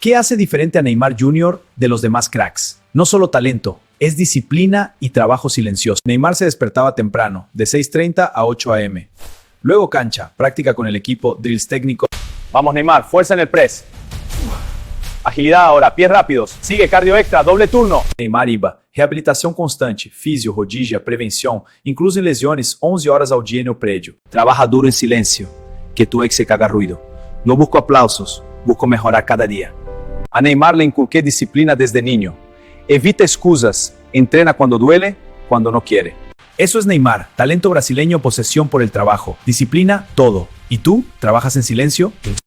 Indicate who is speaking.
Speaker 1: ¿Qué hace diferente a Neymar Jr. de los demás cracks? No solo talento, es disciplina y trabajo silencioso. Neymar se despertaba temprano, de 6:30 a 8 a.m. Luego cancha, práctica con el equipo, drills técnicos.
Speaker 2: Vamos Neymar, fuerza en el press. Agilidad ahora, pies rápidos. Sigue, cardio extra, doble turno.
Speaker 1: Neymar iba, reabilitação constante, físio, rodízia, prevenção, incluso lesões 11 horas ao dia no prédio. Trabaja duro en silencio, que tu ex se caga ruido. No busco aplausos, busco mejorar cada día.
Speaker 2: A Neymar le inculqué disciplina desde niño. Evita excusas, entrena cuando duele, cuando no quiere.
Speaker 1: Eso es Neymar, talento brasileño, posesión por el trabajo, disciplina, todo. ¿Y tú? ¿Trabajas en silencio?